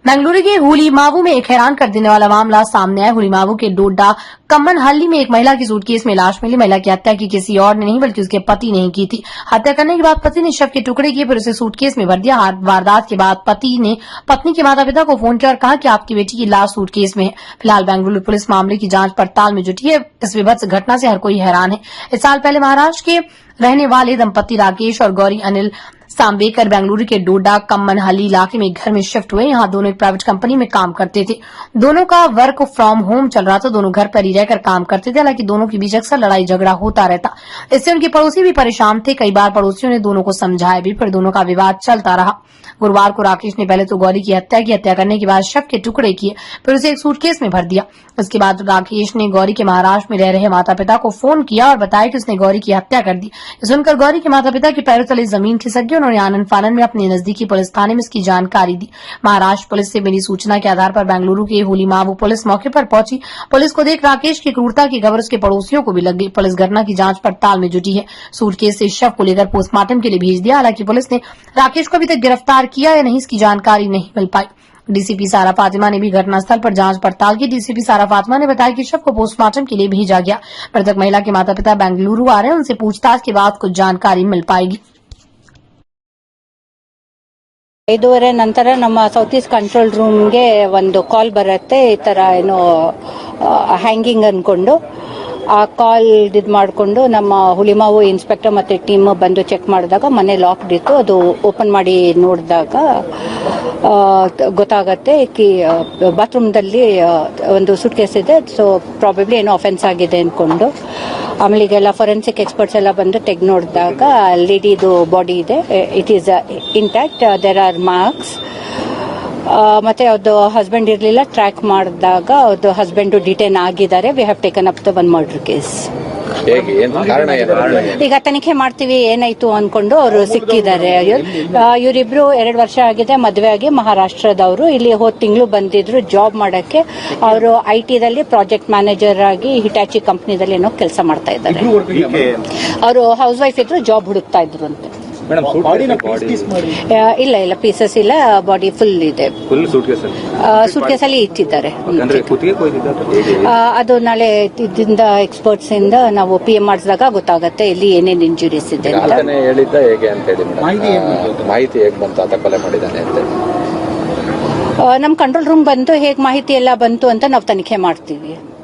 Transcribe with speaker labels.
Speaker 1: बेंगलुरु के हुलीमावू में एक हैरान कर देने वाला मामला सामने आया। हुलीमावू के डोडा कम्मनहल्ली में एक महिला की सूटकेस में लाश मिली। महिला की हत्या की किसी और ने नहीं बल्कि उसके पति ने ही की थी। हत्या करने के बाद पति ने शव के टुकड़े किए, फिर उसे सूटकेस में भर दिया। वारदात के बाद पति ने पत्नी के माता पिता को फोन किया और कहा कि आपकी बेटी की लाश सूटकेस में है। फिलहाल बेंगलुरु पुलिस मामले की जांच पड़ताल में जुटी है। इस विभत्स घटना से हर कोई हैरान है। इस साल पहले महाराष्ट्र के रहने वाले दंपति राकेश और गौरी अनिल सांबेकर बेंगलुरु के डोडा कम्मनहल्ली इलाके में एक घर में शिफ्ट हुए। यहाँ दोनों एक प्राइवेट कंपनी में काम करते थे। दोनों का वर्क फ्रॉम होम चल रहा था। दोनों घर पर ही रहकर काम करते थे। हालांकि दोनों के बीच अक्सर लड़ाई झगड़ा होता रहता। इससे उनके पड़ोसी भी परेशान थे। कई बार पड़ोसियों ने दोनों को समझाया भी, फिर दोनों का विवाद चलता रहा। गुरुवार को राकेश ने पहले तो गौरी की हत्या करने के बाद शव के टुकड़े किए, फिर उसे एक सूटकेस में भर दिया। इसके बाद राकेश ने गौरी के महाराष्ट्र में रह रहे माता पिता को फोन किया और बताया कि उसने गौरी की हत्या कर दी। सुनकर गौरी के माता पिता के पैरों तले जमीन खिसक गई। उन्होंने आनंद फानन में अपने नजदीकी पुलिस थाने में इसकी जानकारी दी। महाराष्ट्र पुलिस से मिली सूचना के आधार पर बेंगलुरु के हुलीमावू पुलिस मौके पर पहुंची। पुलिस को देख राकेश की क्रूरता की खबर उसके पड़ोसियों को भी लग गई। पुलिस घटना की जांच पड़ताल में जुटी है। सूटकेस से शव को लेकर पोस्टमार्टम के लिए भेज दिया। हालांकि पुलिस ने राकेश को अभी तक गिरफ्तार किया या नहीं, इसकी जानकारी नहीं मिल पाई। डीसीपी सारा फातिमा ने भी घटनास्थल पर जांच पड़ताल की। डीसीपी सारा फातिमा ने बताया कि शव को पोस्टमार्टम के लिए भेजा गया। मृतक महिला के माता पिता बेंगलुरु आ रहे हैं। उनसे पूछताछ के बाद कुछ जानकारी मिल पाएगी।
Speaker 2: 5:30 ನಂತರ ನಮ್ಮ ಸೌತ್ ಈಸ್ಟ್ ಕಂಟ್ರೋಲ್ ರೂಮ್ಗೆ ಒಂದು ಕಾಲ್ ಬರುತ್ತೆ, ಈ ತರ ಏನೋ ಹ್ಯಾಂಗಿಂಗ್ ಅನ್ಕೊಂಡು. ಆ ಕಾಲ್ ಇದು ಮಾಡಿಕೊಂಡು ನಮ್ಮ ಹುಲಿಮಾವು ಇನ್ಸ್ಪೆಕ್ಟರ್ ಮತ್ತೆ ಟೀಮ್ ಬಂದು ಚೆಕ್ ಮಾಡಿದಾಗ ಮನೆ ಲಾಕ್ಡ್ ಇತ್ತು. ಅದು ಓಪನ್ ಮಾಡಿ ನೋಡಿದಾಗ ಗೊತ್ತಾಗತ್ತೆ ಕಿ ಬಾತ್ರೂಮ್ದಲ್ಲಿ ಒಂದು ಸೂಟ್ಕೇಸ್ ಇದೆ. ಸೊ ಪ್ರಾಬಬ್ಲಿ ಏನೋ ಅಫೆನ್ಸ್ ಆಗಿದೆ ಅನ್ಕೊಂಡು ಆಮೇಲೆ ಈಗೆಲ್ಲ ಫೊರೆನ್ಸಿಕ್ ಎಕ್ಸ್ಪರ್ಟ್ಸ್ ಎಲ್ಲ ಬಂದು ತೆಗೆದು ನೋಡಿದಾಗ ಲೇಡಿದು ಬಾಡಿ ಇದೆ. It is intact. There are marks. ಮತ್ತೆ ಅವ್ರದ್ದು ಹಸ್ಬೆಂಡ್ ಇರಲಿಲ್ಲ. ಟ್ರ್ಯಾಕ್ ಮಾಡಿದಾಗ ಅವ್ರದ್ದು ಹಸ್ಬೆಂಡ್ ಡಿಟೈನ್ ಆಗಿದ್ದಾರೆ. We have taken up the one murder case. ಈಗ ತನಿಖೆ ಮಾಡ್ತೀವಿ ಏನಾಯ್ತು ಅನ್ಕೊಂಡು ಅವರು ಸಿಕ್ಕಿದ್ದಾರೆ. ಇವರಿಬ್ರು 2 ವರ್ಷ ಆಗಿದೆ ಮದುವೆ ಆಗಿ. ಮಹಾರಾಷ್ಟ್ರದವರು. ಇಲ್ಲಿ ಹೋದ ತಿಂಗಳು ಬಂದಿದ್ರು ಜಾಬ್ ಮಾಡಕ್ಕೆ. ಅವರು IT ದಲ್ಲಿ ಪ್ರಾಜೆಕ್ಟ್ ಮ್ಯಾನೇಜರ್ ಆಗಿ ಹಿಟಾಚಿ ಕಂಪ್ನಿದಲ್ಲಿ ಏನೋ ಕೆಲಸ ಮಾಡ್ತಾ ಇದ್ದಾರೆ. ಅವರು ಹೌಸ್ ವೈಫ್ ಇದ್ರು, ಜಾಬ್ ಹುಡುಕ್ತಾ ಇದ್ರು ಅಂತೆ. ಇಲ್ಲ ಪೀಸಸ್ ಇಲ್ಲ, ಬಾಡಿ ಫುಲ್ ಇದೆ. ಸೂಟ್ಕೇಸ್ ಅಲ್ಲಿ ಇಟ್ಟಿದ್ದಾರೆ. ಅದು ನಾಳೆ ಇದರಿಂದ ಎಕ್ಸ್ಪರ್ಟ್ಸ್ ಇಂದ ನಾವು PM ಮಾಡಿಸಿದಾಗ ಗೊತ್ತಾಗತ್ತೆ ಇಲ್ಲಿ ಏನೇನು ಇಂಜುರೀಸ್ ಇದೆ ಅಂತ.
Speaker 3: ಮಾಹಿತಿ ಹೇಗೆ ಬಂತು ಆತ ಕೊಲೆ ಮಾಡಿದ್ದಾನೆ ಅಂತ
Speaker 2: ನಮ್ಮ ಕಂಟ್ರೋಲ್ ರೂಮ್ ಬಂತು. ಹೇಗೆ ಮಾಹಿತಿ ಎಲ್ಲ ಬಂತು ಅಂತ ನಾವು ತನಿಖೆ ಮಾಡ್ತೀವಿ.